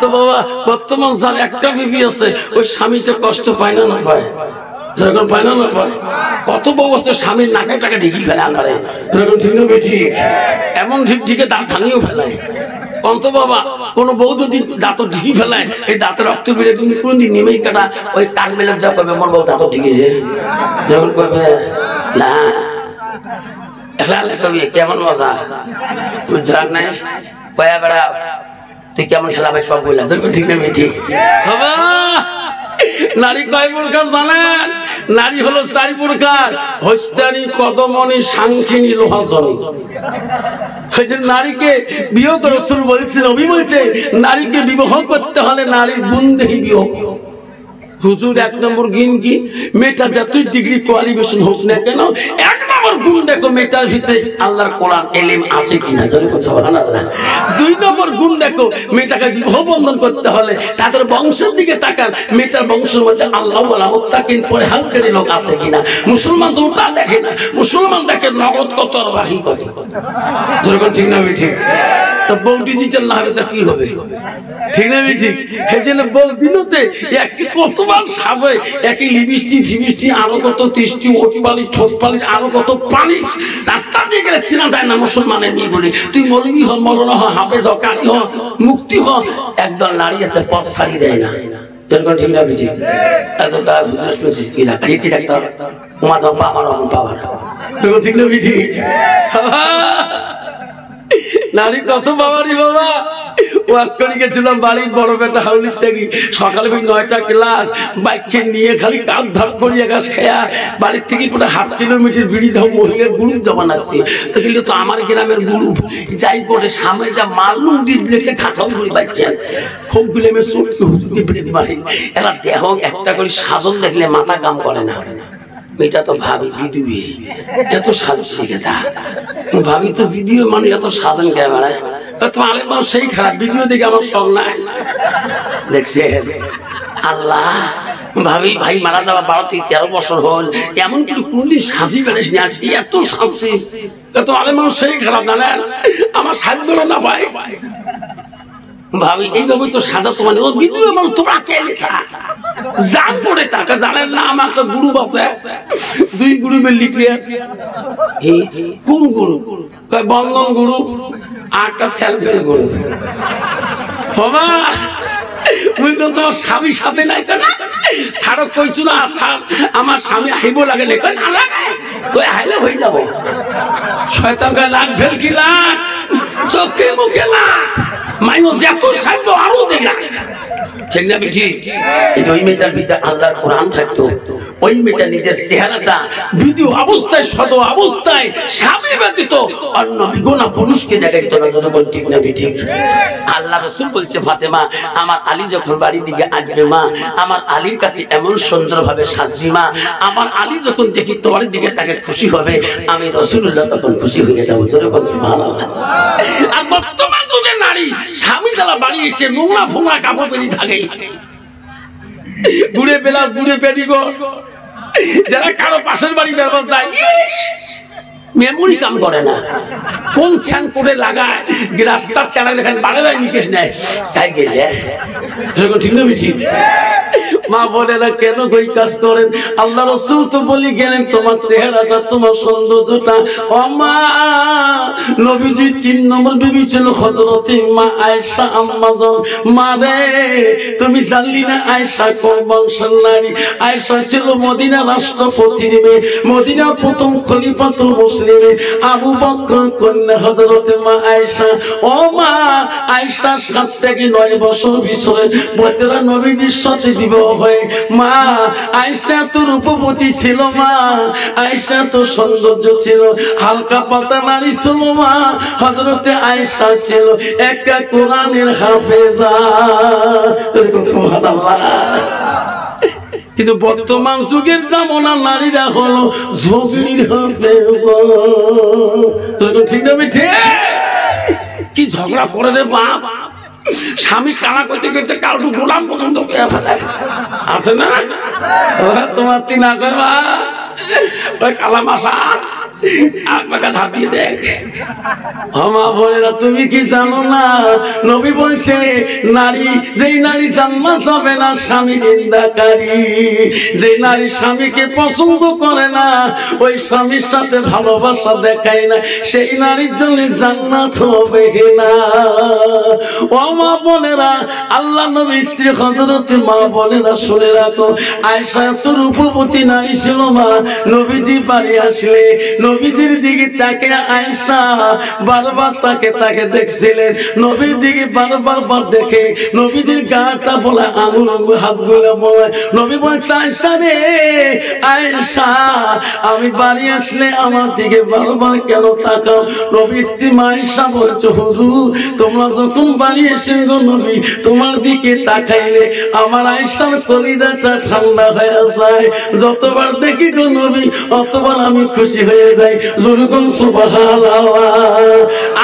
তো বাবা বর্তমান যার একটা বিবি আছে ওই স্বামীতে কষ্ট পায় না পায় যেরকম পায় না পায় কত বউ আছে স্বামীর নাকে টাকে ঢিকি ফেলে আনারে যেরকম ঠিক না ঠিক এমন ঢিকে দাঁত ভাঙিয়েও ফেলায় কত বাবা কোন বউ যদি দাঁত ঢিকি ফেলায় এই দাঁতের রক্ত বেড়ে তুমি কোনদিন নেমেই কাটা ওই কান মেলে যা কবে আমার বউ দাঁত ঢিকেছে যখন কবে না কবি কেমন মজা বুঝলাম নাই কয়া বেড়া তুই কেমন খেলা বেশ পাবো বললাম ঠিক না ঠিক বাবা নারী কয় প্রকার জানেন নারী হলো 4 প্রকার হস্তানি কদমনি সাংখিনী লোহাজনী নারীকে বিয়োগ রাসূল বলছেন নবী বলছে নারীকে বিবাহ করতে হলে নারীর গুণ দেখে বিবাহ হুজুর 1 নম্বর গুণ কি মেয়েটা যতই ডিগ্রি কোয়ালিফিকেশন হোক না কেন 1 নম্বর গুণ দেখো মেয়েটার ভিতরে আল্লাহর কোরআন ইলম আছে কিনা জোরে কথা সুবহানাল্লাহ 2 নম্বর গুণ দেখো মেয়েটাকে বিবাহ বন্ধন করতে হলে তাদের বংশের দিকে তাকান মেয়েটার বংশের মধ্যে আল্লাহ ওয়ালা মুত্তাকিন পরহেজগারী লোক আছে কিনা মুসলমান তো ওটা দেখে না মুসলমান দেখে নগদ কত রাহি কত জোরে কথা ঠিক না ঠিক তো বউটি দিতে না হবে তা কি হবে ঠিক না ঠিক সেজন্য বল দিনতে একটি কতবার সাবে একই লিপস্টিক ফিবিস্টিক আরো কত তিষ্টি ওটপালি ছোটপালি আরো কত পানি রাস্তা দিয়ে গেলে চেনা যায় না মুসলমানের নিয়ে বলে তুই মৌলবি হ মৌলানা হ হাফেজ হ কারি হ মুক্তি হ একদল নারী আছে পথ ছাড়িয়ে দেয় না এরকম ঠিক না ঠিক এত কি ডাক্তার তোমার তো পাবার পাবার ঠিক না ঠিক নারী কত বাবারি বাবা ওয়াজ করে গেছিলাম বাড়ির বড় বেটা হাউলির থেকে সকালে 9টা ক্লাস বাইককে নিয়ে খালি কাপ ধাপ করিয়া গাছ খেয়া বাড়ির থেকে পুরো 1/2 কিলোমিটার বিড়ি ধাও মহিলার গ্রুপ জমা লাগছে তো কিন্তু তো আমার গ্রামের গ্রুপ যাই করে সামনে যা মারলুম ডিসপ্লেতে খাসাও করে বাইক খেয়াল খুব গুলেমে চোটকে হুজুকে ব্রেক মারে এরা দেহ একটা করে সাধন দেখলে মাথা কাম করে না এটা তো ভাবি ভিডিও এত সাজ শিখে দা ভাবি তো ভিডিও মানে এত সাধন ক্যামেরায় তোমার সেই খারাপ ভিডিও দেখে আমার শখ নাই দেখছে আল্লাহ ভাবি ভাই মারা যাওয়া 12 থেকে 13 বছর হল এমন কিন্তু কোনদিন সাজি বেড়েস নি আজকে এত সাজছি এত আলে মানুষ সেই খারাপ জানেন আমার সাজগুলো না পাই ভাবি এইভাবে তো সাজা তোমার ও ভিডিও মানুষ তোমরা কে লেখা যা করে তাকে জানেন না আমার একটা গ্রুপ আছে 2 গ্রুপের লিটার কোন গ্রুপ কয় বন্ধন গ্রুপ আর একটা সেলফের গ্রুপ বাবা মুই কোন তোমার স্বামী সাথে নাই কেন ছাড়ো কইছো না আমার স্বামী আইব লাগে না কেন না তো আইলে হয়ে যাব শয়তান কা লাগ ফেল কি লাগ চোখে মুখে লাগ মাইও দেখো সাইব আরো দেখা ঠিক না বিজি এই ওই মেয়েটার ভিতরে আল্লাহর কোরআন থাকতো ওই মেয়েটা নিজের চেহারাটা ভিডিও অবস্থায় সদ অবস্থায় স্বামী ব্যতীত অন্য বিগুণা পুরুষকে দেখাইতো না যতক্ষণ ঠিক না বিজি আল্লাহ রাসূল বলছে ফাতেমা আমার আলী যখন বাড়ির দিকে আসবে মা আমার আলীর কাছে এমন সুন্দরভাবে সাজবি মা আমার আলী যখন দেখি তোমার দিকে তাকে খুশি হবে আমি রাসূলুল্লাহ তখন খুশি হয়ে যাব জোরে বল সুবহানাল্লাহ আর বর্তমান যুগের নারী স্বামী যারা বাড়ি এসে নোংরা ফোংরা কাপড় পরে থাকে ঘুরে পেলাস ঘুরে পেরিগো যারা কারো পাশের বাড়ি ব্যবহার যায় মেমোরি কাম করে না কোন স্যান করে লাগায় রাস্তার চালা লেখান বাড়ায় নিকেশ নেয় তাই গেলে ঠিক না ঠিক মা বলে না কেন কই কাজ করেন আল্লাহ রাসূল তো বলি গেলেন তোমার চেহারাটা তোমার সৌন্দর্যটা ও মা নবীজি 3 নম্বর বিবি ছিল হযরতে মা আয়েশা আম্মাজান মা রে তুমি জানলি না আয়েশা কোন বংশের নারী আয়েশা ছিল মদিনা রাষ্ট্রপতির মেয়ে মদিনার প্রথম খলিফাতুল মুসলিম আবু বকর কন্যা হযরতে মা আয়েশা ও মা আয়েশা 7 থেকে 9 বছর বিছরে বতেরা নবীজির সাথে বিবাহ হয় মা আয়েশা তো রূপবতী ছিল মা আয়েশা তো সৌন্দর্য ছিল হালকা পাতা নারী ছিল মা হযরতে আয়েশা ছিল একটা কোরআনের হাফেজা সুবহানাল্লাহ কিন্তু বর্তমান যুগের জামানার নারীরা হলো ঝগড়ির হাফেজা ঠিক না ঠিক কি ঝগড়া করে রে বাপ স্বামী কানা করতে করতে কারো গোলাম পছন্দ করে ফেলে আছে না তোমার তিনা করবা ওই কালা মাসা আপনাকে ঝাঁপিয়ে দেখ। মা বোনেরা তুমি কি জানো না, নবী বলছে নারী, যেই নারী জান্নাত হবে না স্বামী নিন্দাকারী, যে নারী স্বামীকে পছন্দ করে না, ওই স্বামীর সাথে ভালোবাসা দেখায় না, সেই নারীর জন্য জান্নাত হবে না। ও মা বোনেরা, আল্লাহ নবী স্ত্রী হযরত মা বোনেরা শুনে রাখো, আয়েশা এত রূপবতী নারী ছিল মা, নবীজি বাড়ি আসলে নবীজির দিকে তাকে আয়েশা বারবার তাকে দেখছিলেন, নবীর দিকে বারবার দেখে নবীজির গাটা বলে আঙুল হাতগুলো বলে, নবী বলছে আয়েশা রে আয়েশা, আমি বাড়ি আসলে আমার দিকে বারবার কেন তাকাও? নবী স্ত্রী আয়েশা বলছে হুজুর তোমরা যখন বাড়ি এসে গো নবী তোমার দিকে তাকাইলে আমার আয়েশার কলিজাটা ঠান্ডা হয়ে যায়, যতবার দেখি গো নবী অতবার আমি খুশি হয়ে যাই। যখন সুবহানাল্লাহ।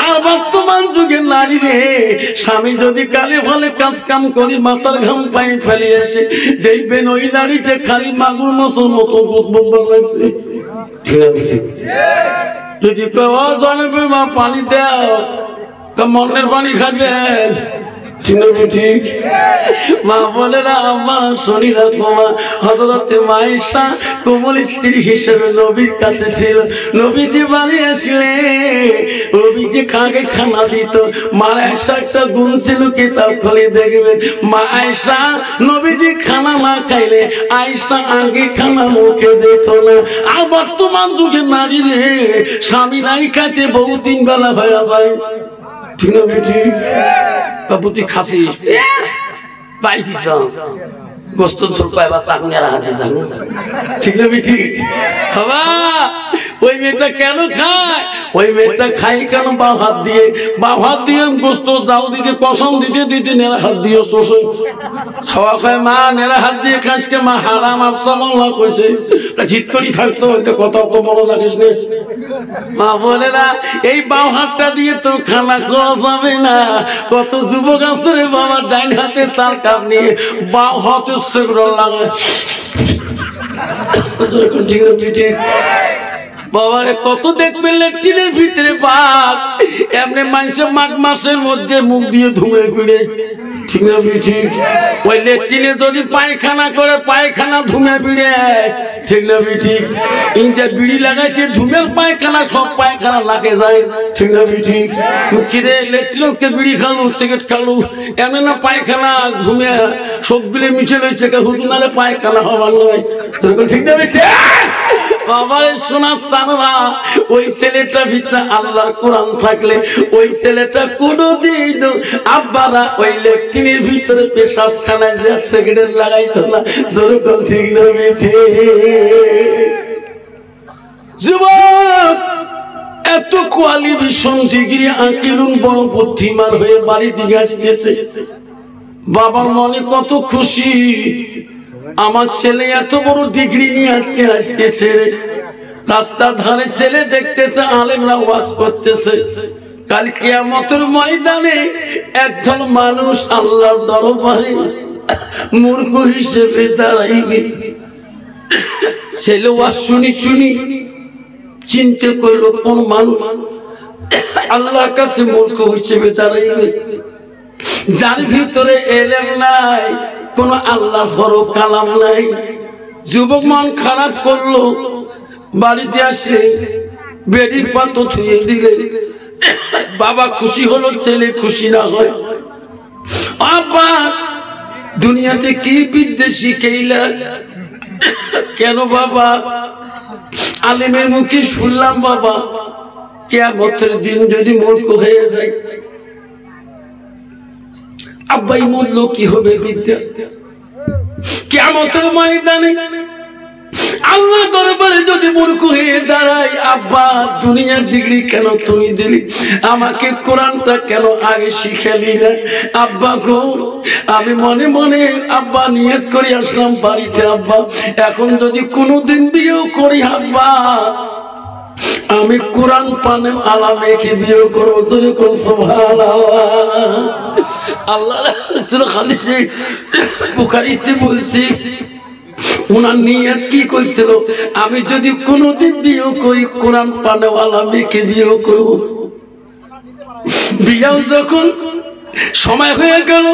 আর বর্তমান যুগের নারী রে, স্বামী যদি কালে ভালে কাজ কাম করি মাথার ঘাম পায়ে ফেলে আসে, দেখবেন ওই নারীতে খালি মাগুর মতন বুক লাগছে। যদি জনবে মা পানি দাও, মনের পানি খাবেন, ঠিক মা বোনেরা আমার শনি রাখো, হযরত আয়েশা কোমল স্ত্রী হিসেবে নবীর কাছে ছিল। নবীজি বাড়ি আসলে নবীজি কাকে খানা দিত, মা আয়েশা একটা গুণ ছিল, কিতাব খুলে দেখবেন মা আয়েশা নবীজি খানা না খাইলে আয়েশা আগে খানা মুখে দিত না। আর বর্তমান যুগে নারী রে, স্বামী নাই খাইতে বহু তিন বেলা হয়ে যায়, ঠিক না ঠিক? কাপুতি খাসি পাই দিছাম গোস্ত ঝোল পাই বা চাকনিয়ারা হাতে যান, ঠিক না ঠিক? বাবা ওই মেয়েটা কেন খায়? ওই মেয়েটা খাই কেন? বাঁ হাত দিয়ে গোস্ত জাল দিতে কসম দিতে নেড়া হাত দিয়ে শোষে খাওয়া খায়। মা নেড়া হাত দিয়ে খাসকে মা হারাম আফসা মাল্লা কইছে, ঝিট করি থাকতো কথা তো মনে রাখিস নে। মা বোনেরা, এই বাঁ হাতটা দিয়ে তো খানা খাওয়া যাবে না। কত যুবক আছে রে বাবা, ডাইন হাতে চার কাপ নিয়ে বাঁ হাতে সেগুলো লাগে, ঠিক বাবারে কত দেখবেন লেট্রিনের ভিতরে বাঘ, এমনি মানুষ মাঘ মাসের মধ্যে মুখ দিয়ে ধুয়ে ফিরে, ঠিক না ঠিক? ওই লেট্রিনে যদি পায়খানা করে পায়খানা ধুমে বিড়ে, ঠিক না ঠিক? ইনতে বিড়ি লাগাইছে ধুমের পায়খানা, সব পায়খানা লাগে যায়, ঠিক না ঠিক? কিরে লেট্রিনকে বিড়ি খালু সিগারেট খালু এমন না পায়খানা ধুমে সবগুলো মিশে রয়েছে, হুদু নালে পায়খানা হবার নয়, ঠিক না ঠিক? বাবারে শোনার চানরা, ওই ছেলেটা ভিতরে আল্লাহর কোরআন থাকলে ওই ছেলেটা কোনোদিন আব্বারা ওই লেট্রিনের ভিতরে পেশাবখানায় যে সিগারেট লাগাইতো না, যেরকম ঠিক না বেঠে? যুবক এত কোয়ালিফিকেশন ডিগ্রি আঁকিলুন বড় বুদ্ধিমান হয়ে বাড়ি দিকে আসতেছে, বাবার মনে কত খুশি, আমার ছেলে এত বড় ডিগ্রি নিয়ে আজকে আসতেছে। রাস্তার ধারে ছেলে দেখতেছে আলেমরা ওয়াজ করতেছে, কাল কিয়ামতের ময়দানে একজন মানুষ আল্লাহর দরবারে মূর্খ হিসেবে দাঁড়াইবে। ছেলে ওয়াজ শুনি চিন্তা করলো কোন মানুষ আল্লাহর কাছে মূর্খ হিসেবে দাঁড়াইবে, যার ভিতরে এলেম নাই, কোন আল্লাহর কালাম নাই। যুবক মন খারাপ করলো, বাড়িতে আসলে বেডির পাতো ধুয়ে দিলে, বাবা খুশি হলো, ছেলে খুশি না হয়। আব্বা দুনিয়াতে কি বিদ্যে শিখাইলা কেন বাবা? আলেমের মুখে শুনলাম বাবা কিয়ামতের দিন যদি মূর্খ হয়ে যায়, আব্বাই মূল্য কি হবে বিদ্যা? কিয়ামতের ময়দানে আল্লাহ দরবারে যদি মূর্খ হয়ে দাঁড়াই, আব্বা দুনিয়ার ডিগ্রি কেন তুমি দিলি, আমাকে কোরআনটা কেন আগে শিখালি না? আব্বা গো, আমি মনে মনে আব্বা নিয়ত করে আসলাম বাড়িতে, আব্বা এখন যদি কোনোদিন বিয়েও করি আব্বা আমি কোরআন পানে আলা মেখে বিয়ে করবো। আল্লাহ রাসূল হাদিসে বুখারীতে বলছে উনার নিয়ত কি কইছিল, আমি যদি কোনোদিন বিয়ে করি কোরআন পানেওয়ালা মেয়েকে বিয়ে করব। বিয়েও যখন সময় হয়ে গেল,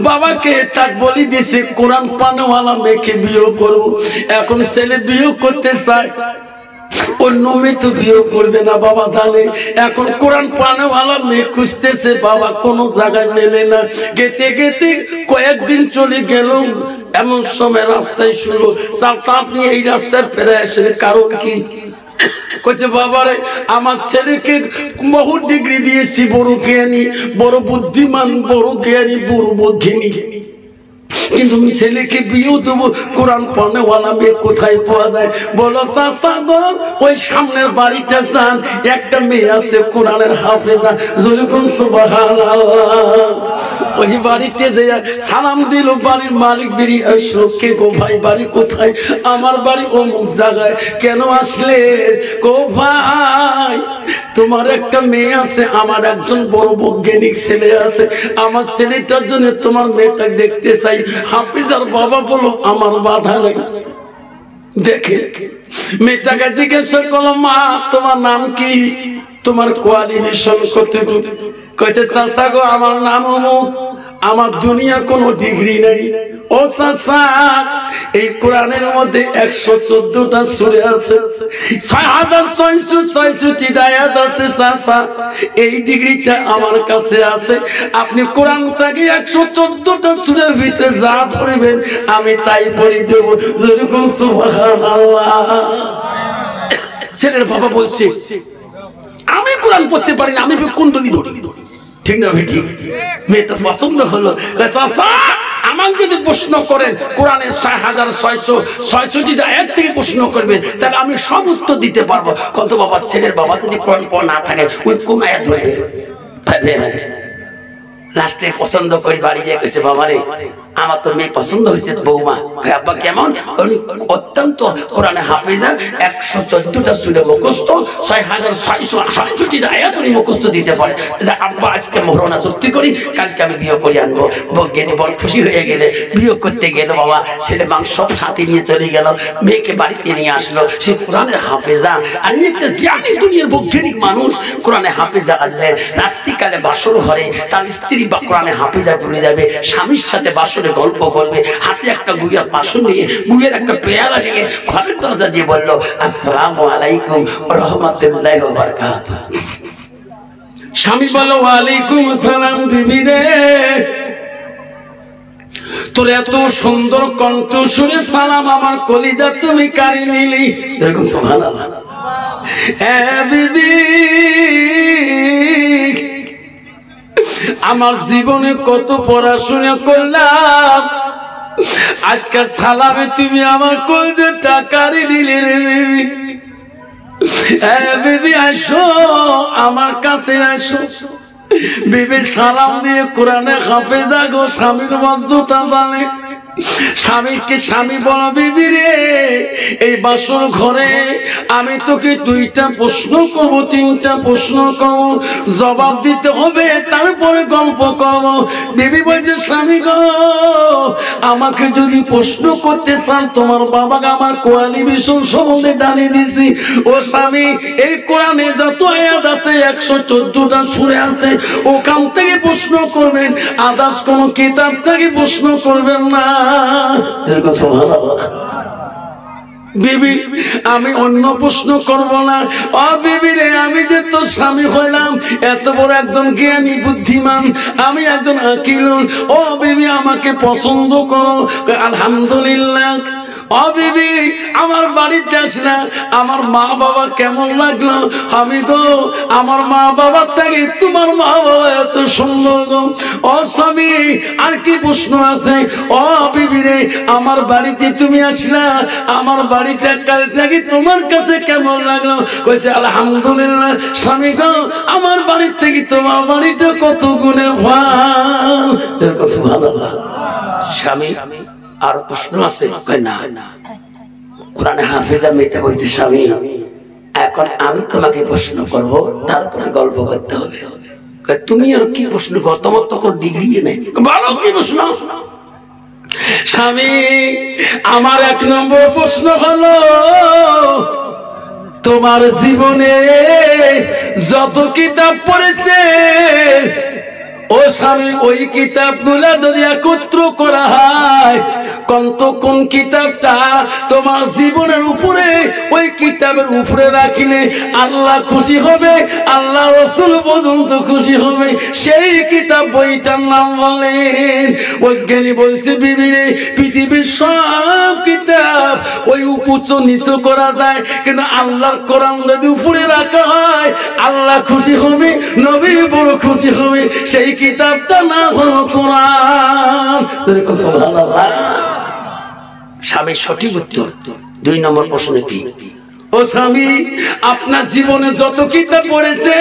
বাবাকে তাক বলি দিছে কোরআন পানেওয়ালা মেয়েকে বিয়ে করব। এখন ছেলে বিয়ে করতে চায়, অন্য মেয়ে তো বিয়ে করবে না বাবা জানে। এখন কোরআন পানেওয়ালা মেয়ে খুঁজতেছে, বাবা কোনো জায়গায় মেলে না। গেতে গেতে কয়েকদিন চলে গেল, এমন সময় রাস্তায় শুনলো, চাচা আপনি এই রাস্তায় ফেরে আসেন, কারণ কি? কইছে বাবারে আমার ছেলেকে বহু ডিগ্রি দিয়েছি, বড় জ্ঞানী, বড় বুদ্ধিমান, বড় জ্ঞানী, বড় বুদ্ধিনী, কিন্তু আমি ছেলেকে বিয়েও দেবো, কোরআন পড়নেওয়ালা মেয়ে কোথায় পাওয়া যায়? বলো চাচা গো, ওই সামনের বাড়িটা যান, একটা মেয়ে আছে কোরআনের হাফেজা, যখন সুবহানাল্লাহ। ওই বাড়িতে যে সালাম দিল, বাড়ির মালিক বেরিয়ে আসলো, কে গো ভাই বাড়ি কোথায়? আমার বাড়ি অমুক জায়গায়। কেন আসলে? গো ভাই তোমার একটা মেয়ে আছে, আমার একজন বড় বৈজ্ঞানিক ছেলে আছে, আমার ছেলেটার জন্য তোমার মেয়েটা দেখতে চাই। হাফিজার বাবা বলো আমার বাধা নেই। দেখে মেয়েটাকে জিজ্ঞাসা করলো, মা তোমার নাম কি, তোমার কোয়ালিফিকেশন কতটুকু? কইছে চাচা গো আমার নাম অমুক, আমার দুনিয়া কোনো ডিগ্রি নেই। ও চাচা এই কোরআনের মধ্যে 114টা সূরা আছে, 6666 আয়াত আছে। চাচা এই ডিগ্রিটা আমার কাছে আছে, আপনি কোরআনটাকে 114টা সূরার ভিতরে যা পড়বেন আমি তাই পড়ে দেব। যেরকম সুবহানাল্লাহ। ছেলের বাবা বলছে আমি কোরআন পড়তে পারি না, আমি কুণ্ডলী ধরি, ঠিক না? ঠিক। মেয়ে তো পছন্দ হলো, চাচা আমাকে যদি প্রশ্ন করেন কোরআনের 6666টা আয়াত থেকে প্রশ্ন করবেন, তাহলে আমি সব উত্তর দিতে পারবো। কত বাবা, ছেলের বাবা যদি কোরআন পড়া না থাকে ওই কোন আয়াত ধরবে? লাস্টে পছন্দ করি বাড়ি গিয়ে কইছে, বাবারে আমার তো মেয়ে পছন্দ হয়েছে বৌমা। আব্বা কেমন? অত্যন্ত কোরআনে হাফেজা, 114টা সূরা মুখস্থ, 6666টা আয়াত উনি মুখস্থ দিতে পারে। আব্বা আজকে মোহরনা চুক্তি করি, কালকে আমি বিয়ে করে আনবো। বজ্ঞানী বড় খুশি হয়ে গেলে বিয়ে করতে গেল। বাবা ছেলে মাংস সব সাথে নিয়ে চলে গেল, মেয়েকে বাড়িতে নিয়ে আসলো। সে কোরআনের হাফেজা, আর একটা জ্ঞানী দুনিয়ার বৈজ্ঞানিক মানুষ কোরআনে হাফেজা আনলেন। রাত্রিকালে বাসর ঘরে তার স্ত্রী বা কোরআনে হাফেজা চলে যাবে, স্বামীর সাথে বাসরে গল্প করবে, হাতে একটা গুইয়ার বাসন নিয়ে, গুইয়ের একটা পেয়ালা নিয়ে ঘরের দরজা দিয়ে বলল, আসসালামু আলাইকুম ওয়া রাহমাতুল্লাহি ওয়া বারাকাতুহু। স্বামী বলল, ওয়ালাইকুম আসসালাম। বিবি রে তোর এত সুন্দর কণ্ঠ শুনে সালাম আমার কলিজা তুমি কারি নিলি। দেখুন সুবহানাল্লাহ। বিবি আমার জীবনে কত পড়াশোনা করলাম, আজকে সালামে তুমি আমার কলিজা টাকারি নিলে রে বিবি। বিবি আসো আমার কাছে আসো। বিবি সালাম দিয়ে কোরআনে হাফেজা গো, স্বামীর মর্যাদা জানে। স্বামীকে স্বামী বলো, বিবি রে এই বাসর ঘরে আমি তোকে 2টা প্রশ্ন করবো, 3টা প্রশ্ন করবো, জবাব দিতে হবে, তারপরে গল্প করবো। বিবি বলছে, স্বামী গো আমাকে যদি প্রশ্ন করতে চান, তোমার বাবাকে আমার কোয়ালিফিকেশন সম্বন্ধে জানিয়ে দিছি। ও স্বামী এই কোরআনে যত আয়াত আছে 114টা সূরা আছে, ওখান থেকে প্রশ্ন করবেন, আদার্স কোন কিতাব থেকে প্রশ্ন করবেন না। বিবি আমি অন্য প্রশ্ন করব না। ও বিবি রে আমি যে তোর স্বামী হইলাম, এত বড় একজন জ্ঞানী বুদ্ধিমান, আমি একজন আকিল। ও বিবি আমাকে পছন্দ করো। আলহামদুলিল্লাহ। ও বিবি আমার বাড়িতে আসলা, আমার মা বাবা কেমন লাগলো? আমি গো আমার মা বাবার থেকে তোমার মা বাবা এত সুন্দর গো। ও স্বামী আর কি প্রশ্ন আছে? ও বিবি রে আমার বাড়িতে তুমি আসলা, আমার বাড়িটা কাল থেকে তোমার কাছে কেমন লাগলো? কইছে আলহামদুলিল্লাহ। স্বামী গো আমার বাড়ির থেকে তোমার বাড়িটা কত গুণে ভালো। সুবহানাল্লাহ। স্বামী আর প্রশ্ন আছে? না। কোরআনে হাফেজা মেয়েটা বলছে, স্বামী এখন আমি তোমাকে প্রশ্ন করবো, তারপরে গল্প করতে হবে। তুমি আর কি প্রশ্ন কর, তোমার তো কোনো ডিগ্রি নেই, ভালো কি প্রশ্ন? স্বামী আমার 1 নম্বর প্রশ্ন হলো, তোমার জীবনে যত কিতাব পড়েছে ও স্বামী, ওই কিতাবগুলা যদি একত্র করা হয়, কোন কিতাবটা তোমার জীবনের উপরে, ওই কিতাবের উপরে রাখিলে আল্লাহ খুশি হবে, আল্লাহ রাসূল পর্যন্ত খুশি হবে, সেই কিতাব বইটার নাম বলেন। অজ্ঞানী বলছে বিবিরে, পৃথিবীর সব কিতাব ওই উঁচু নিচু করা যায়, কিন্তু আল্লাহর কোরআন যদি উপরে রাখা হয় আল্লাহ খুশি হবে, নবী বড় খুশি হবে, সেই কিতাবটা না হলো কোরআন। সুবহানাল্লাহ। স্বামীর সঠিক উত্তর। 2 নম্বর প্রশ্ন কি? ও স্বামী, আপনার জীবনে যত কিতাব পড়েছে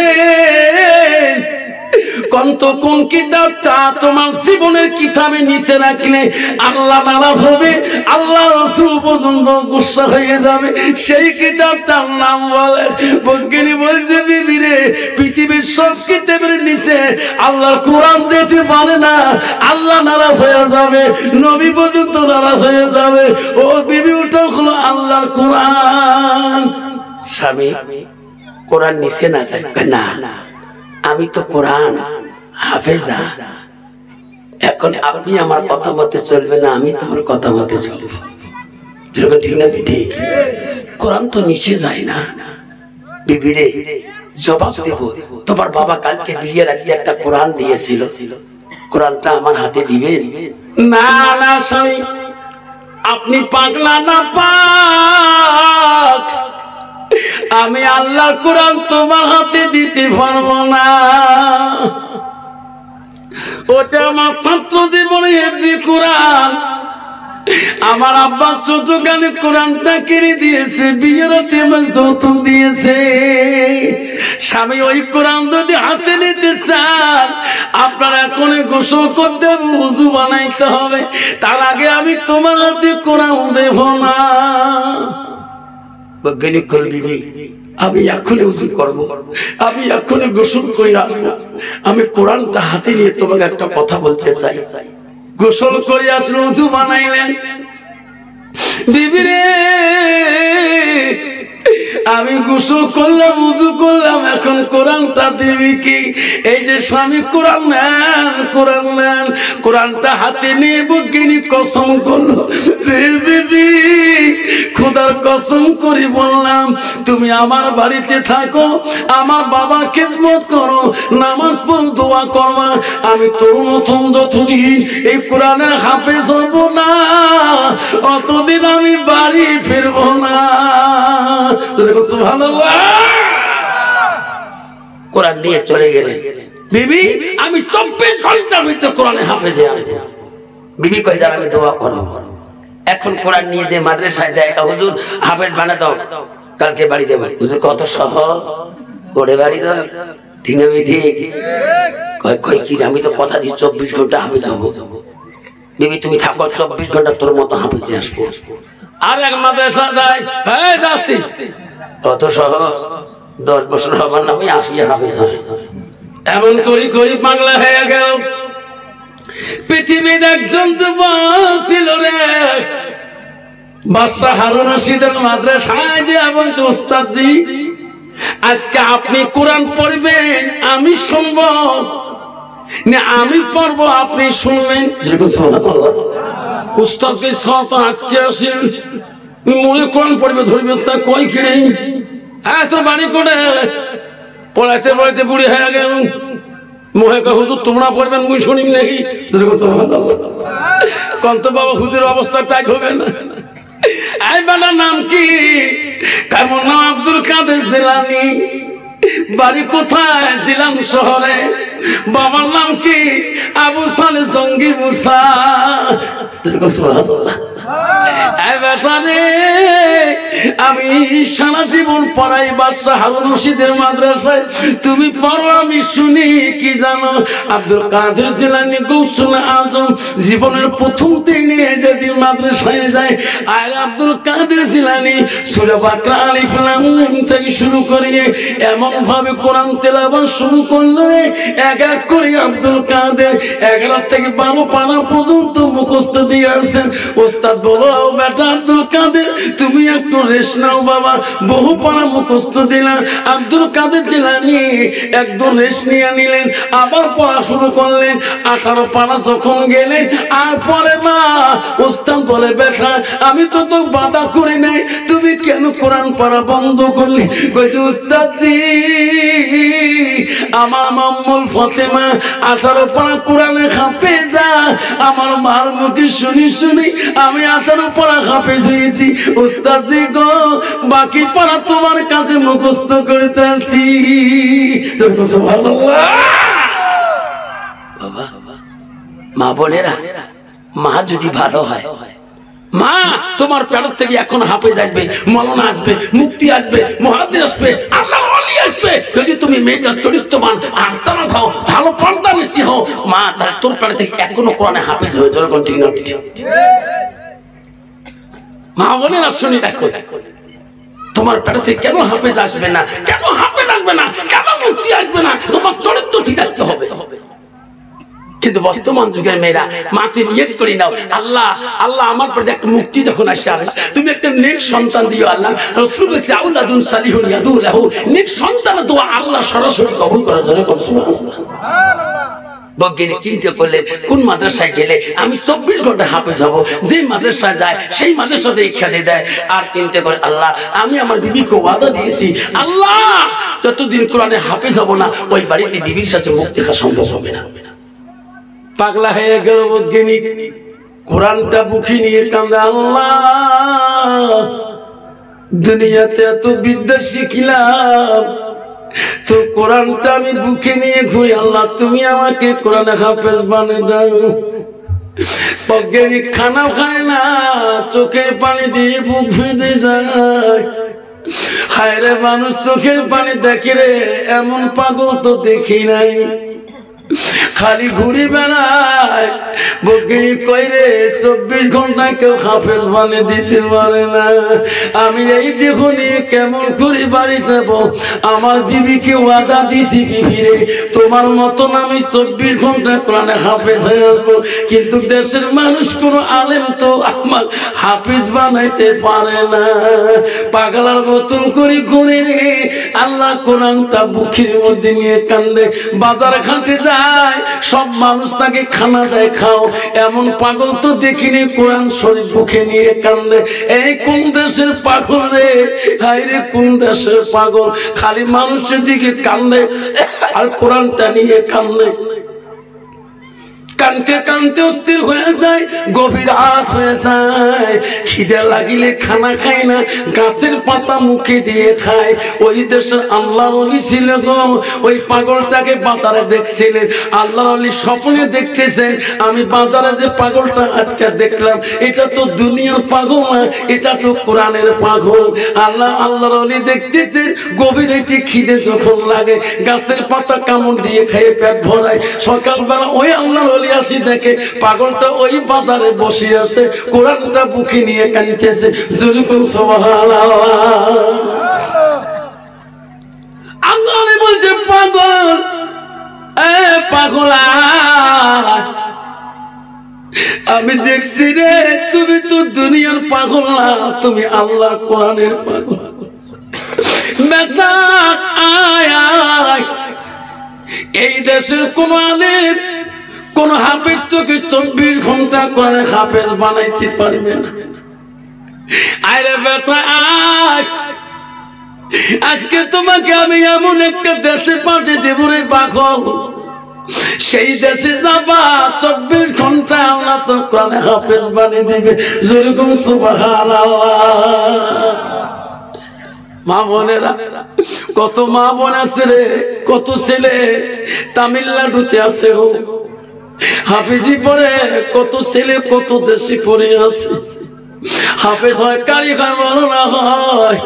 কোন কিতাবটা তোমার জীবনের কিতাবে নিচে রাখলে আল্লাহ নারাজ হবে, আল্লাহ রাসূল পর্যন্ত গুসা হয়ে যাবে, সেই কিতাবটার নাম বলে। বৈজ্ঞানিক বলছে বিবিরে, পৃথিবীর সব কিতাবের নিচে আল্লাহর কোরআন যেতে পারে না, আল্লাহ নারাজ হয়ে যাবে, নবী পর্যন্ত নারাজ হয়ে যাবে। ও বিবি ওটা হলো আল্লাহর কোরআন। স্বামী কোরআন নিচে না যায়, না আমি তো কোরআন হাফেজা, এখন আপনি আমার কথা মতে চলবে না, আমি তোমার কথা মতে চলবো, ঠিক না? ঠিক। কোরআন তো নিচে যায় না। বিবিরে জবাব দেব, তোমার বাবা কালকে বিয়ের আগে একটা কোরআন দিয়েছিল, কোরআনটা আমার হাতে দিবেন? না না স্বামী, আপনি পাগলা না পাক, আমি আল্লাহর কোরআন তোমার হাতে দিতে পারবো না, ওটা আমার ছাত্র জীবনে হেফজি কোরআন। আমার আব্বা ছোটখানে কোরআনটা কিনে দিয়েছে, বিয়ের রাতে আমার যৌতুক দিয়েছে। স্বামী ওই কোরআন যদি হাতে নিতে চান আপনার এখন গোসল করতে হবে, ওযু বানাইতে হবে, তার আগে আমি তোমার হাতে কোরআন দেব না। বৈজ্ঞানিক বিবি, আমি এখনই উযু করব, আমি এখনই গোসল করে আসবো, আমি কোরআনটা হাতে নিয়ে তোমাকে একটা কথা বলতে চাই। গোসল করে আসলো, উযু বানাইলেন। বিবিরে আমি গোসল করলাম, উযু করলাম, এখন কোরআনটা দিবি কি? এই যে স্বামী কোরআন নেন, কোরআন নেন, কোরআনটা হাতে নিয়ে বৈজ্ঞানী কসম করলো, বিবি খোদার কসম করে বললাম তুমি আমার বাড়িতে থাকো, আমার বাবা খিদমত করো, নামাজ পড়ো, দোয়া করবা, আমি তোর মতন যতদিন এই কোরআনের হাফেজ হব না অতদিন আমি বাড়ি ফিরবো না। সুবহানাল্লাহ। কোরআন নিয়ে চলে গেলেন। বিবি আমি 24 ঘন্টার ভিতরে কোরআনে হাফেজে আসবো। বিবি কয় যার আমি দোয়া করব। এখন কোরআন নিয়ে যে মাদ্রাসায় যায়, হুজুর হাফেজ বানা দাও, কালকে বাড়ি যাবো। হুজুর কত সহজ করে বাড়ি দাও, ঠিক না? ঠিক। কয় কি আমি তো কথা দিই 24 ঘন্টা হাফেজ হবো। বিবি তুমি থাকো, 24 ঘন্টা তোর মতো হাফেজে আসবো। আর এক মাদ্রাসা যায়, এই যাচ্ছি, কত সহজ, 10 বছর হবার না, আমি 80 হাফেজ হয়। এমন করি করি পাগলা হয়ে গেল। পৃথিবীর একজন যুবক ছিল রে, বাদশাহ হারুন রশিদের মাদ্রাসায় যে বলছে, ওস্তাদজি আজকে আপনি কোরআন পড়বেন, আমি শুনবো না, আমি পড়বো আপনি শুনবেন। উস্তাদকে আজকে আসেন, মনে কোরআন পড়বে, ধরবে কই খিড়ে, হ্যাঁ তোর বাড়ি করে পড়াইতে পড়াইতে বুড়ি হয়ে গেল। মোহে হুজুর তোমরা পড়বেন, মুই শুনিম নাকি? কন্ত বাবা হুজুর অবস্থা টাইট হবে না। এই বেটার নাম কি? কেমন নাম? আব্দুল কাদের জিলানী। বাড়ি কোথায়? জিলান শহরে। বাবার নাম কি? আবু সালে জঙ্গি মুসা। আমি সারা জীবন পড়াই বাদশাহ হারুন রশিদের মাদ্রাসায়, তুমি পড়ো আমি শুনি। কি জানো? আব্দুল কাদের জিলানী গৌসুল আজম জীবনের প্রথম দিনে যেদিন মাদ্রাসায় যায়, আর আব্দুল কাদের জিলানী সূরা বাকরা আলিফ লাম মিম থেকে শুরু করে এমন ভাবে কোরআন তেলাওয়াত শুরু করলো, এক এক করে আব্দুল কাদের 11 থেকে 12 পারা পর্যন্ত মুখস্থ মুখস্থ দিয়ে আসেন। ওস্তাদ বলো বেটা আব্দুল কাদের তুমি একটু রেস্ট নাও বাবা, বহু পারা মুখস্থ দিলাম। আব্দুল কাদের জিলানী একদম রেস্ট নিয়ে নিলেন, আবার পড়া শুরু করলেন। 18 পারা যখন গেলেন আর পরে না, ওস্তাদ বলে বেটা আমি তো তো বাধা করি নাই, তুমি কেন কোরআন পড়া বন্ধ করলে? কইছে ওস্তাদ জি আমার মাম্মুল ফাতেমা 18 পারা কোরআনে হাফেজা, আমার মার মুখে শুনি শুনি আমি 18 পারা হাফেজ হয়েছি। ওস্তাদ জি গো বাকি পারা তোমার কাছে মুখস্থ করতে আসি। সুবহানাল্লাহ। বাবা মা বোনেরা, মা যদি ভালো হয়, মা তোমার পেট থেকে এখন হাফেজ আসবে, মৌলানা আসবে, মুফতি আসবে, মুহাদ্দিস আসবে, আল্লাহর ওলি আসবে। যদি তুমি মেয়েটা চরিত্রবান আহসানা হও, ভালো পর্দা নিশি হও, মা তাহলে তোর পেট থেকে এখনো কোরআনে হাফেজ হয়ে যাবে। ঠিক না? মা বোনেরা শুনি দেখো, তোমার পেট থেকে কেন হাফেজ আসবে না, কেন হাফেজ আসবে না, কেন মুফতি আসবে না? তোমার চরিত্র ঠিক রাখতে হবে। কিন্তু বর্তমান যুগের মেয়েরা মা তুই নিয়ত করি নাও, আল্লাহ আল্লাহ আমার প্রতি একটা মুক্তি যখন আসে তুমি একটা নেক সন্তান দিও। আল্লাহ রাসূল বলেছে আউলাদুন সালিহুন ইয়াদু লাহু, নেক সন্তানের দোয়া আল্লাহ সরাসরি কবুল করার জন্য। সুবহানাল্লাহ। বৈজ্ঞানিক চিন্তা করলে কোন মাদ্রাসায় গেলে আমি 24 ঘন্টা হাফেজ হব, যে মাদ্রাসায় যায় সেই মাদ্রাসাতে খেলে দেয়। আর চিন্তা করে আল্লাহ আমি আমার বিবিকে ওয়াদা দিয়েছি, আল্লাহ যতদিন কোরআনে হাফেজ হব না ওই বাড়িতে বিবির সাথে মুক্তি খাওয়া সম্ভব হবে না। পাগলা হয়ে গেল বৈজ্ঞানিক, কোরআনটা বুকে নিয়ে কান্দে, আল্লাহ দুনিয়াতে এত বিদ্যা শিখলাম, তো কোরআনটা আমি বুকে নিয়ে ঘুরি, আল্লাহ তুমি আমাকে কোরআনে হাফেজ বানিয়ে দাও। বৈজ্ঞানিক খানাও খায় না, চোখের পানি দিয়ে বুক ভিজে যায়। হায় রে মানুষ চোখের পানি দেখে রে, এমন পাগল তো দেখি নাই, খালি ঘুরি বেড়ায়। বৈজ্ঞানিক কই রে 24 ঘন্টা কেউ হাফেজ বানিয়ে দিতে পারে না। আমি এই দেখুনি কেমন করে বাড়ি যাব, আমার বিবিকে ওয়াদা দিছি, বিবি রে তোমার মতন আমি 24 ঘন্টা কোরআনে হাফেজ হয়ে আসবো, কিন্তু দেশের মানুষ কোন আলেম তো আমার হাফেজ বানাইতে পারে না। পাগলার মতন করে ঘুরে রে, আল্লাহ কোরআনটা বুকের মধ্যে নিয়ে কান্দে। বাজার ঘাটে যায় সব মানুষ তাকে খানা দেয়, খাও, এমন পাগল তো দেখিনি কোরআন শরীফ বুকে নিয়ে কান্দে। এই কোন দেশের পাগল রে, হায় রে কোন দেশের পাগল, খালি মানুষের দিকে কান্দে আর কোরআনটা নিয়ে কান্দে। কানতে কানতে অস্থির হয়ে যায়, গভীর রাত হয়ে যায়, খিদে লাগিলে খানা খায় না, গাছের পাতা মুখে দিয়ে খায়। ওই দেশের আল্লাহর ওলি ছিল গো, ওই পাগলটাকে বাজারে দেখছিলেন। আল্লাহর ওলি স্বপ্নে দেখতেছেন আমি বাজারে যে পাগলটা আজকে দেখলাম এটা তো দুনিয়ার পাগল না, এটা তো কোরআনের পাগল। আল্লাহর ওলি দেখতেছেন গভীর একটি খিদে যখন লাগে গাছের পাতা কামড় দিয়ে খেয়ে পেট ভরায়। সকালবেলা ওই আল্লাহর ওলি আসি দেখে পাগলটা ওই বাজারে বসে আছে, কোরআনটা বুকে নিয়ে কাঁদতেছে। জুরুকুম সুবহানাল্লাহ। আল্লাহ বলছে পাগল, এ পাগলা আমি দেখছি রে তুমি তো দুনিয়ার পাগল না, তুমি আল্লাহর কোরআনের পাগল। বেটা আয় আয়, এই দেশের কোন আলেম কোন হাফেজ তোকে 24 ঘন্টা করে হাফেজ বানাইতে পারবে না। আরে বেটা আয়, আজকে তোমাকে আমি এমন একটা দেশে পাঠিয়ে দেব রে পাগল, সেই দেশে যাবা 24 ঘন্টা আল্লাহ তো কোরআনে হাফেজ বানিয়ে দিবে। যেরকম সুবহানাল্লাহ। মা বোনেরা, কত মা বোন আছে রে, কত ছেলে তামিলনাড়ুতে আছে গো হাফেজি পড়ে, কত ছেলে কত দেশে পড়ে আছে হাফেজ হয়, কারিগর বলো না হয়,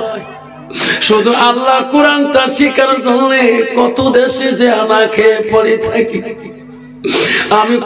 শুধু আল্লাহ কোরআনটা শিখার জন্য কত দেশে যে আনা খেয়ে পড়ে থাকি। আমি